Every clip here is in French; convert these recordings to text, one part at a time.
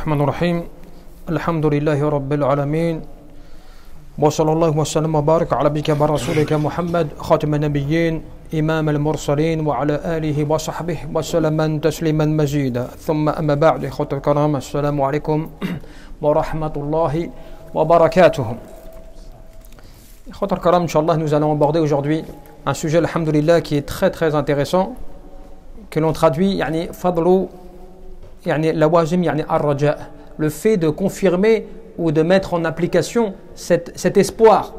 الرحمن الرحيم الحمد لله رب العالمين وصلى الله وسلم وبارك على عبدك ورسولك محمد خاتم النبيين إمام المرسلين وعلى آله وصحبه وسلم تسليما مزيدا ثم أما بعد إخوة الكرام السلام عليكم ورحمة الله وبركاته. إخوة الكرام Inch'Allah, nous allons aborder aujourd'hui un sujet alhamdulillah qui est très très intéressant que l'on traduit يعني فضل يعني لوازم يعني الرجاء, le fait de confirmer ou de mettre en application cet espoir,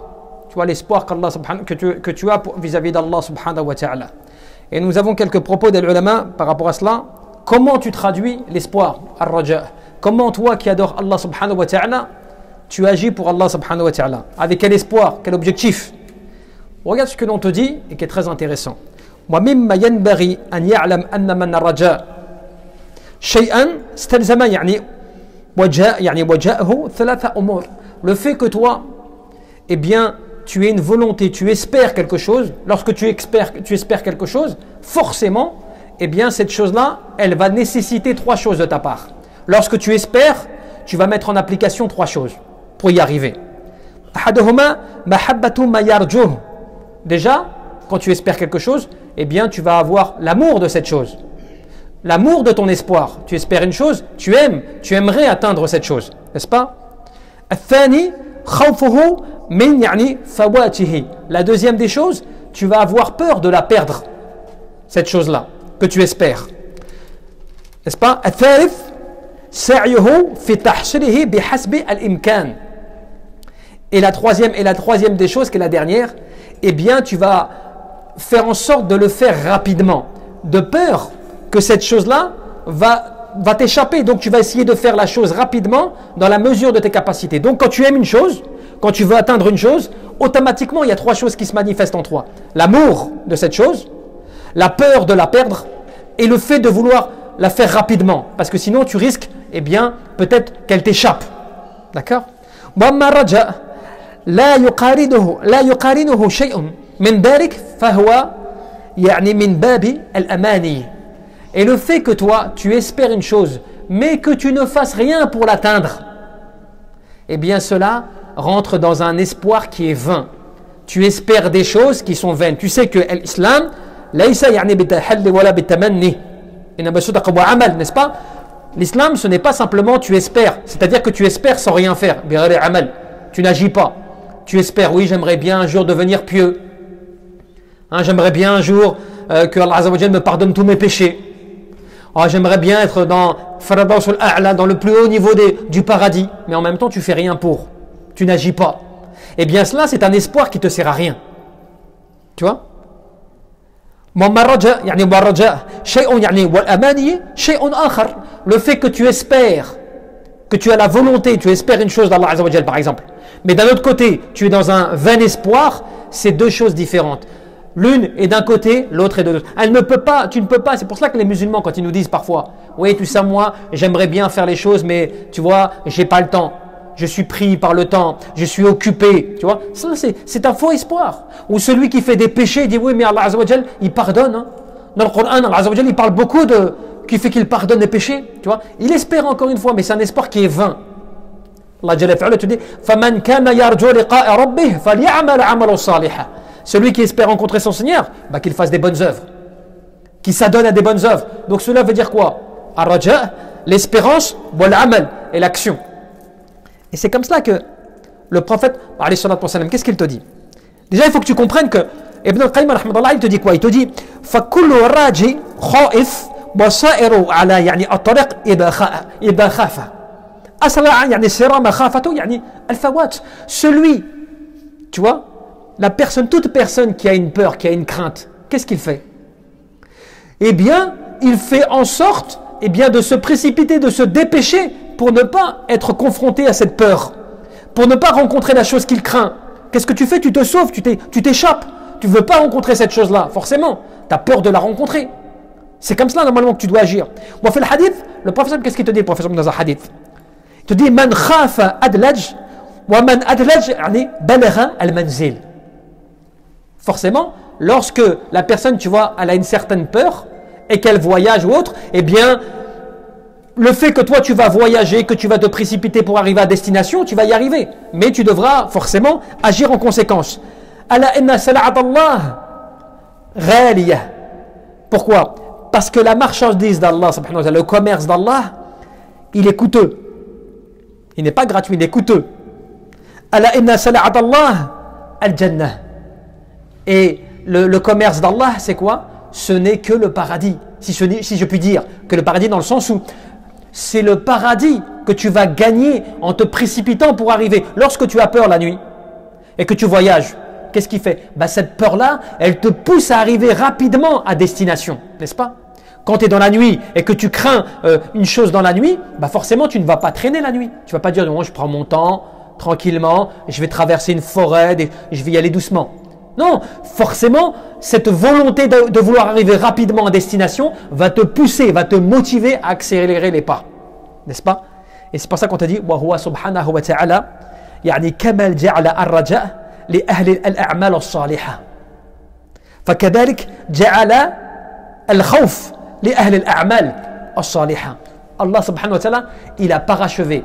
tu vois, l'espoir que tu as vis-à-vis d'Allah subhanahu wa ta'ala. Et nous avons quelques propos des ulama par rapport à cela. Comment tu traduis l'espoir, al-raja? Comment toi qui adores Allah subhanahu wa ta'ala, tu agis pour Allah subhanahu wa ta'ala? Avec quel espoir, quel objectif? Regarde ce que l'on te dit et qui est très intéressant. وَمِمَّا يَنْبَغِي أَنْ يَعْلَمْ أَنَّ مَنَّ الرَّجَاء شيئا استلزم يعني وجاءه ثلاثة أمور. Le fait que toi, eh bien, tu aies une volonté, tu espères quelque chose, lorsque tu espères quelque chose, forcément, eh bien, cette chose-là, elle va nécessiter trois choses de ta part. Lorsque tu espères, tu vas mettre en application trois choses pour y arriver. أحدهما محبة ما يرجوه. Déjà, quand tu espères quelque chose, eh bien, tu vas avoir l'amour de cette chose. L'amour de ton espoir. Tu espères une chose, tu aimerais atteindre cette chose, n'est-ce pas? الثاني خوفه من يعني فواته. La deuxième des choses, tu vas avoir peur de la perdre, cette chose-là que tu espères, n'est-ce pas? الثالث سعيه في تحصيله بحسب الإمكان. Et la troisième des choses, qui est la dernière, eh bien, tu vas faire en sorte de le faire rapidement, de peur que cette chose-là va t'échapper. Donc tu vas essayer de faire la chose rapidement dans la mesure de tes capacités. Donc quand tu aimes une chose, quand tu veux atteindre une chose, automatiquement il y a trois choses qui se manifestent en toi. L'amour de cette chose, la peur de la perdre et le fait de vouloir la faire rapidement. Parce que sinon tu risques, eh bien, peut-être qu'elle t'échappe. D'accord? وَأَمَّا الرَّجَاءُ لَا يُقَارِنُهُ شَيْءٌ مِنْ ذَلِكَ فَهُوَ يعني من باب الأماني. Et le fait que toi, tu espères une chose, mais que tu ne fasses rien pour l'atteindre, eh bien cela rentre dans un espoir qui est vain. Tu espères des choses qui sont vaines. Tu sais que l'islam, n'est-ce pas? L'islam, ce n'est pas simplement tu espères, c'est-à-dire que tu espères sans rien faire. Tu n'agis pas. Tu espères, oui, j'aimerais bien un jour devenir pieux. J'aimerais bien un jour que Allah Azza wa Jal me pardonne tous mes péchés. J'aimerais bien être dans le plus haut niveau du paradis. Mais en même temps, tu fais rien pour. Tu n'agis pas. Eh bien, cela, c'est un espoir qui ne te sert à rien. Tu vois? Le fait que tu espères, que tu as la volonté, tu espères une chose d'Allah Azza wa Jal, par exemple. Mais d'un autre côté, tu es dans un vain espoir, c'est deux choses différentes. L'une est d'un côté, l'autre est de l'autre. Tu ne peux pas. C'est pour cela que les musulmans, quand ils nous disent parfois, oui, tu sais, moi, j'aimerais bien faire les choses, mais tu vois, j'ai pas le temps. Je suis pris par le temps. Je suis occupé. Tu vois, ça, c'est un faux espoir. Ou celui qui fait des péchés, il dit, oui, mais Allah Azza wa Jal, il pardonne. Hein. Dans le Coran, Allah Azza wa Jal, il parle beaucoup qui fait qu'il pardonne les péchés. Tu vois, il espère encore une fois, mais c'est un espoir qui est vain. Allah Jalla fa'ala te dit, فَمَنْ كَانَ يَرْجُو لِقَاءَ رَبِّهِ فَلْيَعْمَلْ عَمَلًا صَالِحًا. Celui qui espère rencontrer son Seigneur, qu'il fasse des bonnes œuvres, qu'il s'adonne à des bonnes œuvres. Donc cela veut dire quoi? Ar-raja, l'espérance, wal-amal, et l'action. Et c'est comme cela que le prophète, qu'est-ce qu'il te dit? Déjà, il faut que tu comprennes que Ibn al-Qayyim, il te dit quoi? Il te dit فَكُلُّ رَاجِ خَائِفْ وَصَائِرُ عَلَى يعني الطريق إذا خَافَ أسرع يعني سِرَى مَخَافَةُ يعني الفوات. Celui, tu vois, toute personne qui a une peur, qui a une crainte, qu'est-ce qu'il fait? Eh bien, il fait en sorte de se précipiter, de se dépêcher pour ne pas être confronté à cette peur, pour ne pas rencontrer la chose qu'il craint. Qu'est-ce que tu fais? Tu te sauves, tu t'échappes. Tu ne veux pas rencontrer cette chose-là, forcément. Tu as peur de la rencontrer. C'est comme cela, normalement, que tu dois agir. Moi, fait le hadith, le professeur, qu'est-ce qu'il te dit, le professeur, dans un hadith? Il te dit, Man khafa adlaj, wa man adlaj, balagha al-manzil. Forcément, lorsque la personne, tu vois, elle a une certaine peur et qu'elle voyage ou autre, eh bien, le fait que toi tu vas voyager, que tu vas te précipiter pour arriver à destination, tu vas y arriver. Mais tu devras forcément agir en conséquence. Ala inna sala'at Allah ghaliyah. Pourquoi? Parce que la marchandise d'Allah, le commerce d'Allah, il est coûteux. Il n'est pas gratuit, il est coûteux. Ala inna sala'at Allah al-jannah. Et le commerce d'Allah, c'est quoi? Ce n'est que le paradis. Si je puis dire que le paradis dans le sens où c'est le paradis que tu vas gagner en te précipitant pour arriver. Lorsque tu as peur la nuit et que tu voyages, qu'est-ce qui fait? Cette peur-là, elle te pousse à arriver rapidement à destination, n'est-ce pas? Quand tu es dans la nuit et que tu crains une chose dans la nuit, forcément tu ne vas pas traîner la nuit. Tu ne vas pas dire, moi je prends mon temps, tranquillement, je vais traverser une forêt, et je vais y aller doucement. Non, forcément, cette volonté de vouloir arriver rapidement à destination va te pousser, va te motiver à accélérer les pas. N'est-ce pas? Et c'est pour ça qu'on t'a dit wa huwa subhanahu wa ta'ala yani kamal ja'ala ar-raja' li ahli al-a'mal as-salihah. Fakadhalik ja'ala al-khawf li ahli al-a'mal as-salihah. Allah subhanahu wa ta'ala, il a parachevé,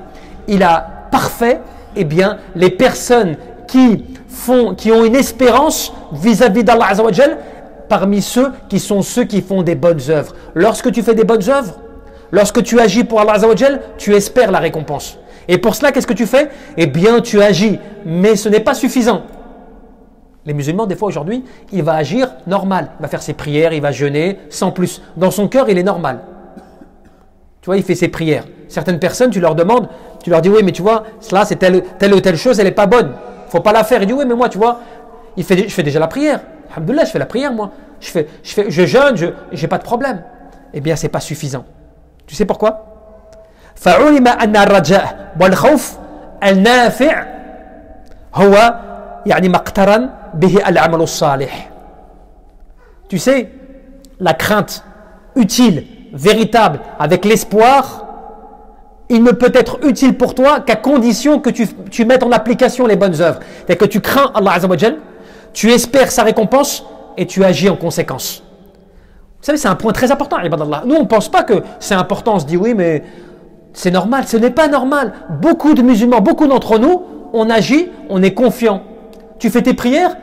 il a parfait les personnes qui ont une espérance vis-à-vis d'Allah Azza wa Jal, parmi ceux qui font des bonnes œuvres. Lorsque tu fais des bonnes œuvres, lorsque tu agis pour Allah Azza wa Jal, tu espères la récompense. Et pour cela, qu'est-ce que tu fais? Tu agis, mais ce n'est pas suffisant. Les musulmans, des fois aujourd'hui, il va agir normal. Il va faire ses prières, il va jeûner, sans plus. Dans son cœur, il est normal. Tu vois, il fait ses prières. Certaines personnes, tu leur demandes, tu leur dis, oui, mais tu vois, cela, c'est telle ou telle chose, elle n'est pas bonne. Faut pas la faire. Il dit, oui, mais moi, tu vois, je fais déjà la prière. Alhamdoulilah, je fais la prière, moi. Je jeûne, je n'ai pas de problème. Eh bien, ce n'est pas suffisant. Tu sais pourquoi? فَعُلِمَ أَنَّ الرَّجَاءَ وَالْخَوْفَ النَّافِعُ هو يعني مقترن به العمل الصالح. Tu sais, la crainte utile, véritable, avec l'espoir, il ne peut être utile pour toi qu'à condition que tu mettes en application les bonnes œuvres. C'est que tu crains Allah Azza wa Jal, tu espères sa récompense et tu agis en conséquence. Vous savez, c'est un point très important, ibadallah. Nous, on ne pense pas que c'est important. On se dit, oui, mais c'est normal. Ce n'est pas normal. Beaucoup de musulmans, beaucoup d'entre nous, on agit, on est confiant. Tu fais tes prières,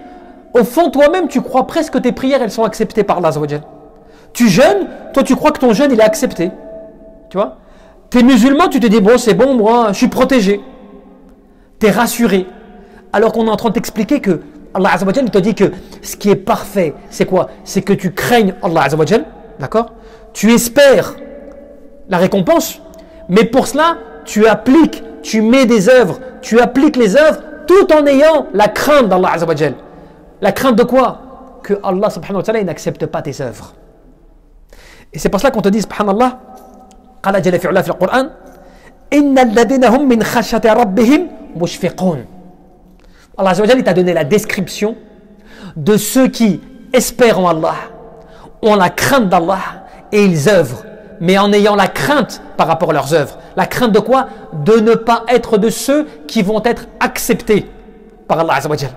au fond, toi-même, tu crois presque que tes prières, elles sont acceptées par Allah Azza wa Jal. Tu jeûnes, toi, tu crois que ton jeûne, il est accepté. Tu vois? T'es musulman, tu te dis, bon, c'est bon, moi, je suis protégé. T'es rassuré. Alors qu'on est en train de t'expliquer que Allah Azza wa Jal, il te dit que ce qui est parfait, c'est quoi? C'est que tu craignes Allah Azza wa Jal, d'accord? Tu espères la récompense, mais pour cela, tu appliques, tu mets des œuvres, tu appliques les œuvres tout en ayant la crainte d'Allah Azza wa Jal. La crainte de quoi? Que Allah subhanahu wa ta'ala, il n'accepte pas tes œuvres. Et c'est pour cela qu'on te dit, subhanallah, قال جل في علاه في القرآن إن الذين هم من خشية ربهم مشفقون. Allah Azza wa Jal, il t'a donné la description de ceux qui espèrent en Allah, ont la crainte d'Allah et ils œuvrent, mais en ayant la crainte par rapport à leurs œuvres. La crainte de quoi? De ne pas être de ceux qui vont être acceptés par Allah Azza wa Jal.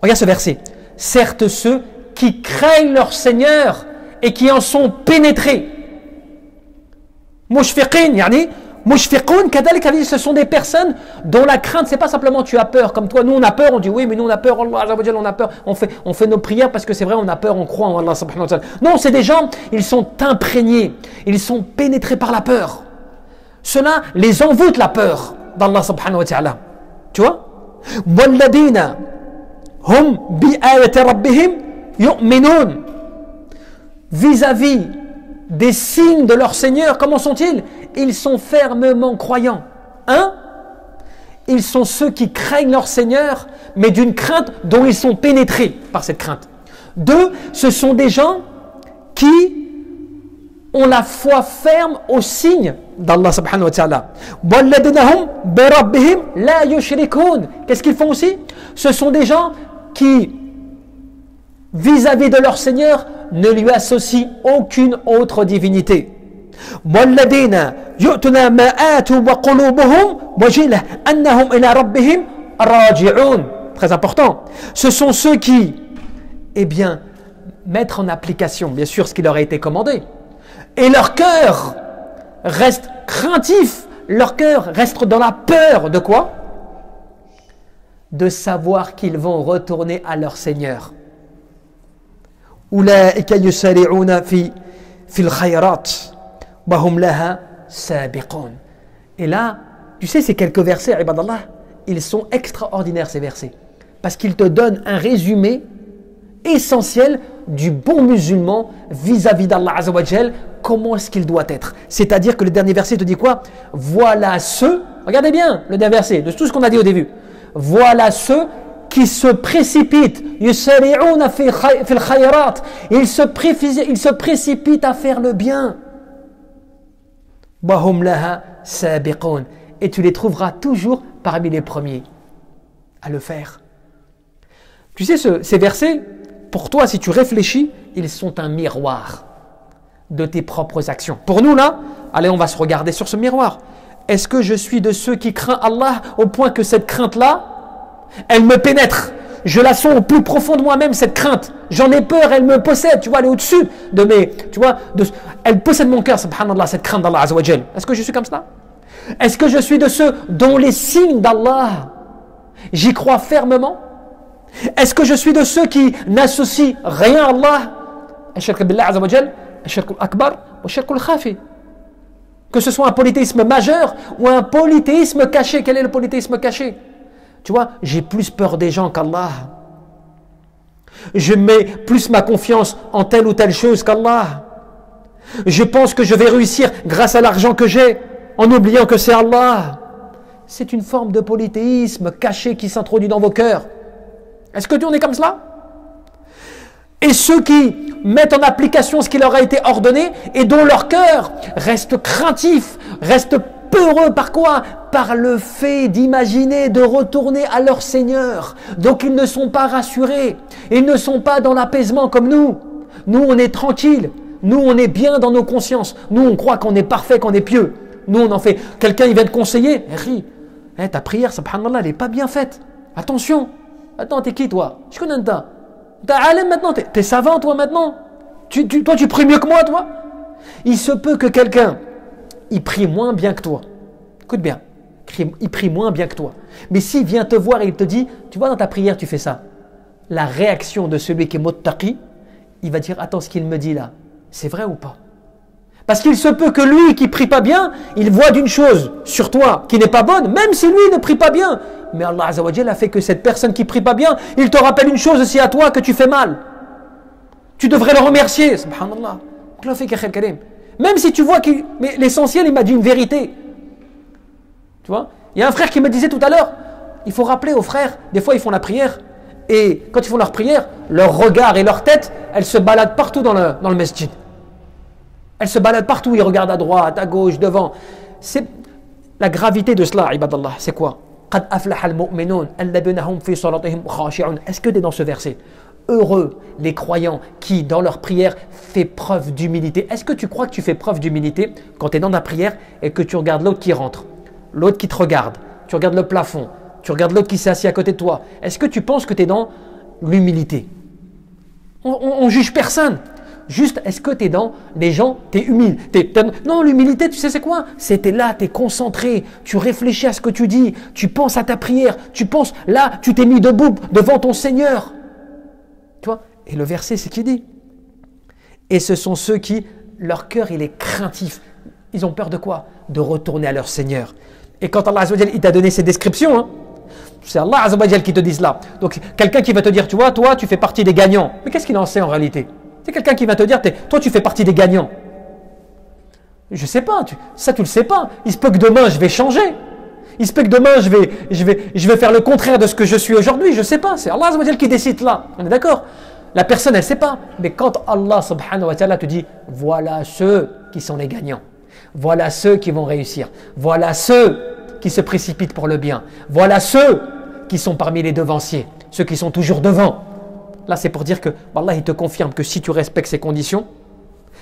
Regarde ce verset. Certes ceux qui craignent leur Seigneur et qui en sont pénétrés. Mushfiqin, yani, mushfiqun, kadalik, ce sont des personnes dont la crainte, c'est pas simplement tu as peur, comme toi, nous on a peur, on dit oui, mais nous on a peur, Allah Azza wa Jal, on a peur, on fait nos prières parce que c'est vrai, on a peur, on croit en Allah subhanahu wa ta'ala. Non, c'est des gens, ils sont imprégnés, ils sont pénétrés par la peur. Cela les envoûte la peur d'Allah subhanahu wa ta'ala. Tu vois? Walladina hum bi ayati rabbihim yu'minun. Vis-à-vis des signes de leur Seigneur, comment sont-ils? Ils sont fermement croyants. Un, ils sont ceux qui craignent leur Seigneur, mais d'une crainte dont ils sont pénétrés par cette crainte. Deux, ce sont des gens qui ont la foi ferme aux signes d'Allah subhanahu wa ta'ala. Qu'est-ce qu'ils font aussi? Ce sont des gens qui, vis-à-vis de leur Seigneur, ne lui associent aucune autre divinité. Très important. Ce sont ceux qui, mettent en application, bien sûr, ce qui leur a été commandé. Et leur cœur restent craintifs, leur cœur reste dans la peur de quoi? De savoir qu'ils vont retourner à leur Seigneur. أولئك يسارعون في الخيرات وهم لها سابقون. Et là, tu sais, ces quelques versets, ibadallah, ils sont extraordinaires ces versets. Parce qu'ils te donnent un résumé essentiel du bon musulman vis-à-vis d'Allah Azza wa Jal, comment est-ce qu'il doit être. C'est-à-dire que le dernier verset te dit quoi? Voilà ceux, regardez bien le dernier verset, de tout ce qu'on a dit au début. Voilà ceux qui se précipitent, ils se précipitent à faire le bien. Et tu les trouveras toujours parmi les premiers à le faire. Tu sais, ces versets, pour toi, si tu réfléchis, ils sont un miroir de tes propres actions. Pour nous, là, allez, on va se regarder sur ce miroir. Est-ce que je suis de ceux qui craignent Allah au point que cette crainte-là, elle me pénètre? Je la sens au plus profond de moi-même, cette crainte. J'en ai peur, elle me possède. Tu vois, elle est au-dessus de mes... Tu vois, elle possède mon cœur, subhanallah, cette crainte d'Allah Azza wa Jal. Est-ce que je suis comme cela? Est-ce que je suis de ceux dont les signes d'Allah, j'y crois fermement? Est-ce que je suis de ceux qui n'associent rien à Allah? Ashirk billah Azza wa Jal, ashirk al-akbar, wa ashirk al-khafi. Que ce soit un polythéisme majeur ou un polythéisme caché. Quel est le polythéisme caché? Tu vois, j'ai plus peur des gens qu'Allah. Je mets plus ma confiance en telle ou telle chose qu'Allah. Je pense que je vais réussir grâce à l'argent que j'ai, en oubliant que c'est Allah. C'est une forme de polythéisme caché qui s'introduit dans vos cœurs. Est-ce que tu en es comme cela? Et ceux qui mettent en application ce qui leur a été ordonné et dont leur cœur reste craintif, reste peureux par quoi? Par le fait d'imaginer de retourner à leur Seigneur. Donc ils ne sont pas rassurés. Ils ne sont pas dans l'apaisement comme nous. Nous, on est tranquille. Nous, on est bien dans nos consciences. Nous, on croit qu'on est parfait, qu'on est pieux. Nous, on en fait. Quelqu'un, il vient te conseiller. Ta prière, subhanallah, elle n'est pas bien faite. Attention. Attends, t'es qui toi? Je connais un tas. T'es alim maintenant, t'es savant toi maintenant. Toi tu pries mieux que moi toi. Il se peut que quelqu'un, il prie moins bien que toi. Écoute bien, il prie moins bien que toi. Mais s'il vient te voir et il te dit, tu vois dans ta prière tu fais ça. La réaction de celui qui est muttaqi, il va dire, attends ce qu'il me dit là, c'est vrai ou pas? Parce qu'il se peut que lui qui prie pas bien, il voit d'une chose sur toi qui n'est pas bonne, même si lui ne prie pas bien. Mais Allah Azza wa Jal a fait que cette personne qui prie pas bien, il te rappelle une chose aussi à toi que tu fais mal. Tu devrais le remercier. Subhanallah. Même si tu vois que mais l'essentiel, il m'a dit une vérité. Tu vois? Il y a un frère qui me disait tout à l'heure, il faut rappeler aux frères, des fois ils font la prière, et quand ils font leur prière, leur regard et leur tête, elles se baladent partout dans le masjid. Elles se baladent partout, ils regardent à droite, à gauche, devant. C'est la gravité de cela, ibadallah, c'est quoi? Est-ce que tu es dans ce verset? Heureux les croyants qui, dans leur prière, font preuve d'humilité. Est-ce que tu crois que tu fais preuve d'humilité quand tu es dans ta prière et que tu regardes l'autre qui rentre, l'autre qui te regarde, tu regardes le plafond, tu regardes l'autre qui s'est assis à côté de toi? Est-ce que tu penses que tu es dans l'humilité? On juge personne. Juste, est-ce que tu es dans les gens, tu es humile? Non, l'humilité, tu sais c'est quoi? C'est t'es là, tu es concentré, tu réfléchis à ce que tu dis, tu penses à ta prière, tu penses, là, tu t'es mis debout devant ton Seigneur. Tu vois? Et le verset, c'est qui dit? Et ce sont ceux qui, leur cœur, il est craintif. Ils ont peur de quoi? De retourner à leur Seigneur. Et quand Allah Azza wa Jal, il t'a donné ces descriptions, c'est Allah Azza wa Jal qui te dit cela. Donc, quelqu'un qui va te dire, tu vois, toi, tu fais partie des gagnants. Mais qu'est-ce qu'il en sait en réalité? C'est quelqu'un qui va te dire, toi tu fais partie des gagnants. Je sais pas, ça tu le sais pas. Il se peut que demain je vais changer. Il se peut que demain je vais faire le contraire de ce que je suis aujourd'hui. Je sais pas, c'est Allah Azza wa Jal qui décide là. On est d'accord? La personne elle sait pas. Mais quand Allah subhanahu wa ta'ala te dit, voilà ceux qui sont les gagnants. Voilà ceux qui vont réussir. Voilà ceux qui se précipitent pour le bien. Voilà ceux qui sont parmi les devanciers. Ceux qui sont toujours devant. Là, c'est pour dire que Allah, il te confirme que si tu respectes ces conditions,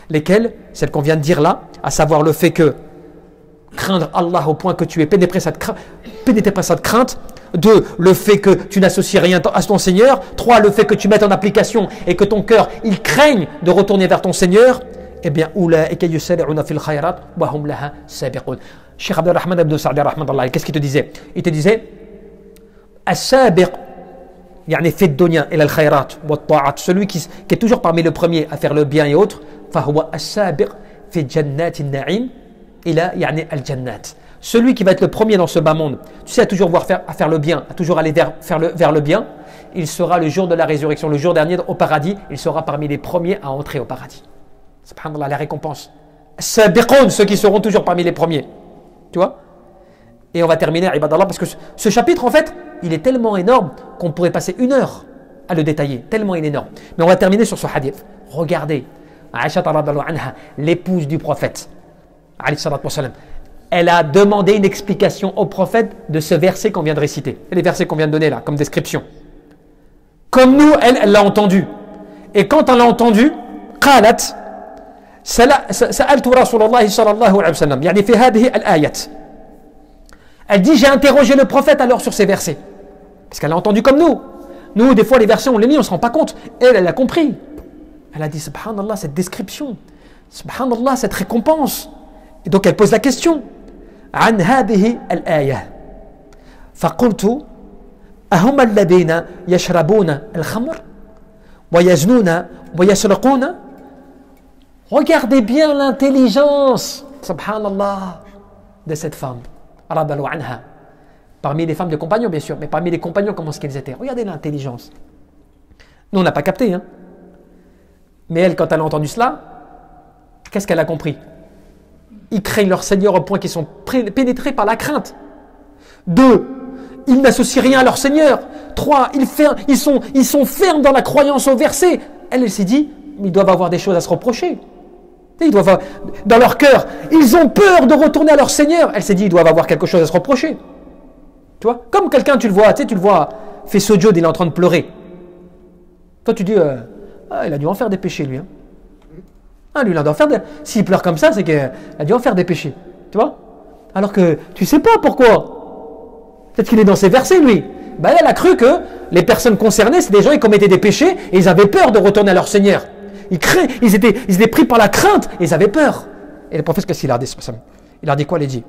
lesquelles, celles qu'on vient de dire là, à savoir le fait que craindre Allah au point que tu es pénétré par cette crainte, 2, le fait que tu n'associes rien à ton Seigneur, 3, le fait que tu mettes en application et que ton cœur, il craigne de retourner vers ton Seigneur, eh bien, أولئك يسارعون في الخيرات وهم لها سابقون. Cheikh Abdelrahman Abdou Saadi rahmatullah, qu'est-ce qu'il te disait? Il te disait السابق يعني في الدنيا إلى الخيرات والطاعات, celui qui est toujours parmi les premiers à faire le bien et autres, فهو السابق في جنات النعيم إلى يعني الجنات. Celui qui va être le premier dans ce bas monde, tu sais, à faire le bien, à toujours aller vers le bien, il sera le jour de la résurrection, le jour dernier au paradis, il sera parmi les premiers à entrer au paradis. Subhanallah, la récompense. Sabiqoun, ceux qui seront toujours parmi les premiers. Tu vois? Et on va terminer, ibadallah, parce que ce chapitre, en fait, il est tellement énorme qu'on pourrait passer 1 heure à le détailler, tellement il est énorme. Mais on va terminer sur ce hadith. Regardez, Aïcha radhiyallahu anha, l'épouse du prophète, alayhi salatu wa salam, elle a demandé une explication au prophète de ce verset qu'on vient de réciter. Et les versets qu'on vient de donner là, comme description. Comme nous, elle l'a entendu. Et quand elle l'a entendu, قالت سألت رسول الله صلى الله عليه وسلم يعني في هذه الآيات. Elle dit, j'ai interrogé le prophète alors sur ces versets. Parce qu'elle l'a entendu comme nous. Nous, des fois, les versets, on les lit, on ne se rend pas compte. Elle a compris. Elle a dit, subhanallah, cette description. Subhanallah, cette récompense. Et donc, elle pose la question. عن هذه الآية فقلت أهم الذين يشربون الخمر ويزنون ويسرقون. Regardez bien l'intelligence, subhanallah, de cette femme. Radhiyallahu anha. Parmi les femmes de compagnons, bien sûr, mais parmi les compagnons, comment est-ce qu'elles étaient? Regardez l'intelligence. Nous, on n'a pas capté, hein. Mais elle, quand elle a entendu cela, qu'est-ce qu'elle a compris? Ils craignent leur Seigneur au point qu'ils sont pénétrés par la crainte. 2, ils n'associent rien à leur Seigneur. 3, ils sont fermes dans la croyance au verset. Elle s'est dit, ils doivent avoir des choses à se reprocher. Ils doivent, dans leur cœur, ils ont peur de retourner à leur Seigneur. Elle s'est dit, ils doivent avoir quelque chose à se reprocher. Tu vois? Comme quelqu'un, tu le vois, fait sojoud, il est en train de pleurer. Toi, tu dis, il a dû en faire des péchés, lui. Hein. Lui, il a dû en faire des... S'il pleure comme ça, c'est qu'il a dû en faire des péchés. Tu vois? Alors que tu sais pas pourquoi. Peut-être qu'il est dans ces versets, lui. Elle a cru que les personnes concernées, c'est des gens qui commettaient des péchés et ils avaient peur de retourner à leur Seigneur. Ils étaient pris par la crainte et ils avaient peur. Et le prophète, qu'est-ce qu'il leur dit? Il leur dit quoi? Il dit,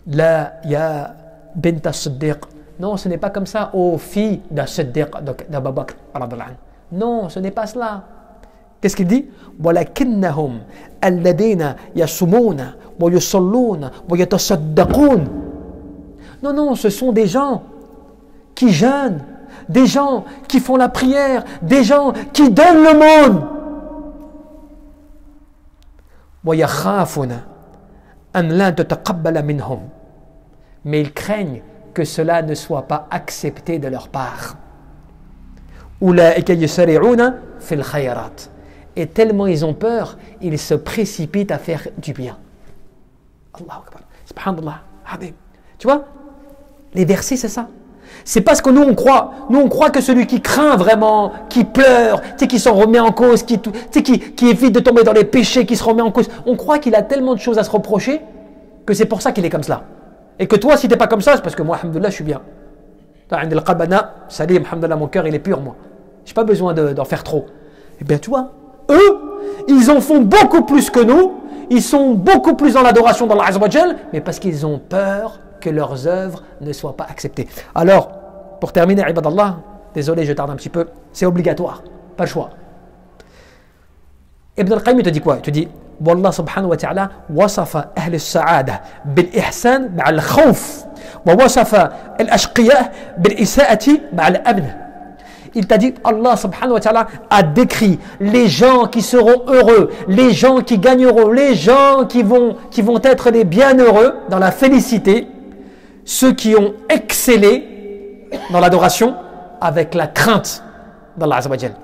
La ya bint as-Siddiq. Non, ce n'est pas comme ça, ô fille d'as-Siddiq, d'Abu Bakr. Non, ce n'est pas cela. Qu'est-ce qu'il dit? وَلَكِنَّهُمْ الَّذِينَ يَصُومُونَ وَيُصَلُّونَ وَيَتَصَدَّقُونَ. Non, ce sont des gens qui jeûnent, des gens qui font la prière, des gens qui donnent le monde. وَيَخَافُونَ أَنْ لَا تُتَقَبَّلَ مِنْهُمْ. Mais ils craignent que cela ne soit pas accepté de leur part. أُولَئِكَ يُسَارِعُونَ فِي الْخَيْرَاتِ. Et tellement ils ont peur, ils se précipitent à faire du bien. Allahu Akbar. Subhanallah. Tu vois, les versets, c'est ça. C'est parce que nous on croit que celui qui craint vraiment, qui pleure, qui s'en remet en cause, qui évite de tomber dans les péchés, qui se remet en cause, on croit qu'il a tellement de choses à se reprocher que c'est pour ça qu'il est comme cela. Et que toi, si tu n'es pas comme ça, c'est parce que moi, alhamdoulilah, je suis bien. Salim, alhamdoulilah, mon cœur, il est pur, moi. Je n'ai pas besoin d'en faire trop. Eh bien, tu vois, eux, ils en font beaucoup plus que nous, ils sont beaucoup plus dans l'adoration d'Allah Azza wa Jal, mais parce qu'ils ont peur que leurs œuvres ne soient pas acceptées. Alors, pour terminer, ibadallah, désolé, je tarde un petit peu, c'est obligatoire, pas le choix. Ibn al-Qayyim, il te dit quoi? Il te dit, Wallah subhanahu wa ta'ala wasafa ahl al-sa'ada bil-ihsan ma'al khawf wa wasafa al-ashqiya bil-isa'ati ma'al amn. Il t'a dit, Allah subhanahu wa ta'ala a décrit les gens qui seront heureux, les gens qui gagneront, les gens qui vont être les bienheureux dans la félicité, ceux qui ont excellé dans l'adoration avec la crainte d'Allah Azza wa Jal.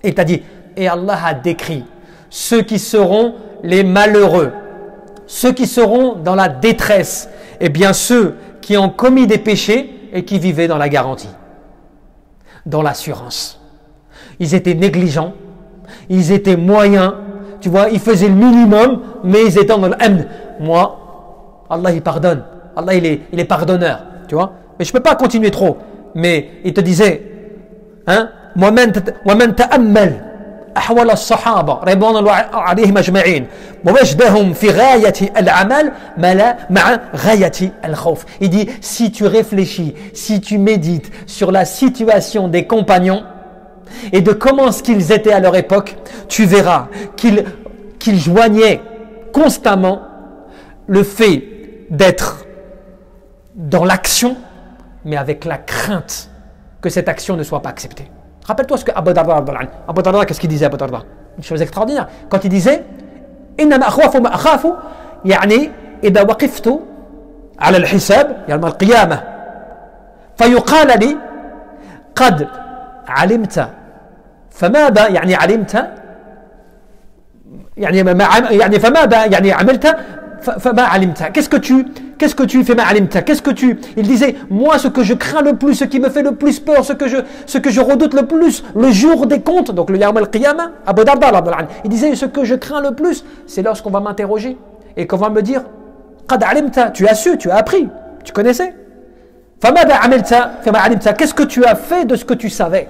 Il t'a dit, et Allah a décrit ceux qui seront les malheureux, ceux qui seront dans la détresse, et bien ceux qui ont commis des péchés et qui vivaient dans la garantie, dans l'assurance. Ils étaient négligents, ils étaient moyens, tu vois, ils faisaient le minimum, mais ils étaient dans l'amn. Moi, Allah il pardonne, Allah il est pardonneur, tu vois. Mais je ne peux pas continuer trop. Mais il te disait, hein, وَمَنْ تَأَمَّلْ أحوال الصحابة رضوان الله عليهم أجمعين ووجدهم في غاية العمل مع غاية الخوف. Il dit, si tu réfléchis, si tu médites sur la situation des compagnons et de comment ce qu'ils étaient à leur époque, tu verras qu'ils joignaient constamment le fait d'être dans l'action, mais avec la crainte que cette action ne soit pas acceptée. Rappelle-toi ce que Abu Darda, qu'est-ce qu'il disait Abu Darda? Une chose extraordinaire. Quand il disait إنما أخاف ما أخاف يعني إذا وقفت على الحساب يوم القيامة فيقال لي قد علمت فماذا يعني علمت يعني فماذا يعني عملت فما علمت. Qu'est-ce que tu fais ma alimta? Il disait, moi ce que je crains le plus, ce qui me fait le plus peur, ce que je redoute le plus, le jour des comptes, donc le Yawm al-Qiyamah, Abu Darda, il disait, ce que je crains le plus, c'est lorsqu'on va m'interroger et qu'on va me dire, qad alimta, tu as su, tu as appris, tu connaissais. Famada amilta, fama alimta, qu'est-ce que tu as fait de ce que tu savais?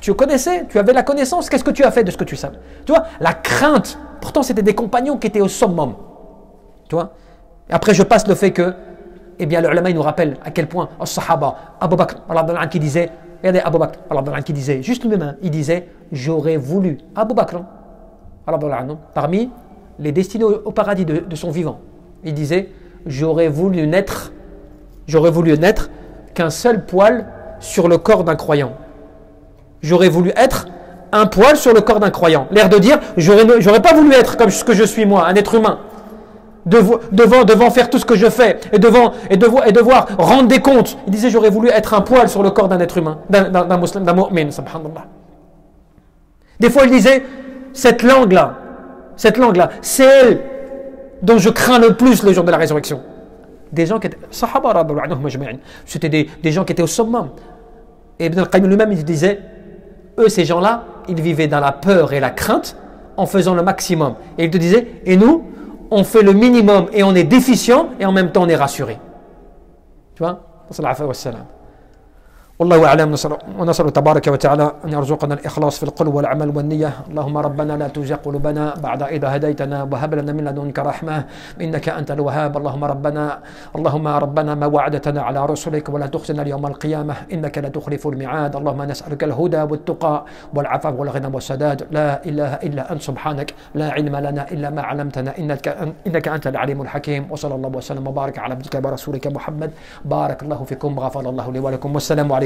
Tu connaissais, tu avais la connaissance, qu'est-ce que tu as fait de ce que tu savais? Tu vois, la crainte, pourtant c'était des compagnons qui étaient au summum. Tu vois? Et après, je passe le fait que, eh bien, le ulama, il nous rappelle à quel point, As-Sahaba, Abu Bakr, qui disait, regardez Abu Bakr, qui disait, juste lui-même, il disait, j'aurais voulu, Abu Bakr, parmi les destinés au paradis de son vivant, il disait, j'aurais voulu n'être qu'un seul poil sur le corps d'un croyant. J'aurais voulu être un poil sur le corps d'un croyant. L'air de dire, j'aurais pas voulu être comme ce que je suis moi, un être humain. Devant faire tout ce que je fais et devoir rendre des comptes. Il disait, j'aurais voulu être un poil sur le corps d'un être humain, d'un musulman, d'un mu'min, subhanallah. Des fois, il disait, cette langue-là, c'est elle dont je crains le plus le jour de la résurrection. Des gens qui étaient, sahaba, c'était des gens qui étaient au summum. Et Ibn al-Qayyim lui-même, il disait, eux, ces gens-là, ils vivaient dans la peur et la crainte en faisant le maximum. Et il te disait, et nous, on fait le minimum et on est déficient et en même temps on est rassuré. Tu vois? والله أعلم. ونسأل تبارك وتعالى أن يرزقنا الإخلاص في القول والعمل والنية. اللهم ربنا لا تزغ قلوبنا بعد إذا هديتنا وهب لنا من لدنك رحمة إنك أنت الوهاب. اللهم ربنا ما وعدتنا على رسلك ولا تخزنا اليوم القيامة إنك لا تخلف الميعاد. اللهم نسألك الهدى والتقى والعفاف والغنى والسداد. لا إله إلا أنت سبحانك لا علم لنا إلا ما علمتنا إنك أنت العليم الحكيم. وصلى الله وسلم وبارك على عبدك ورسولك محمد. بارك الله فيكم وغفر الله لي ولكم والسلام عليكم.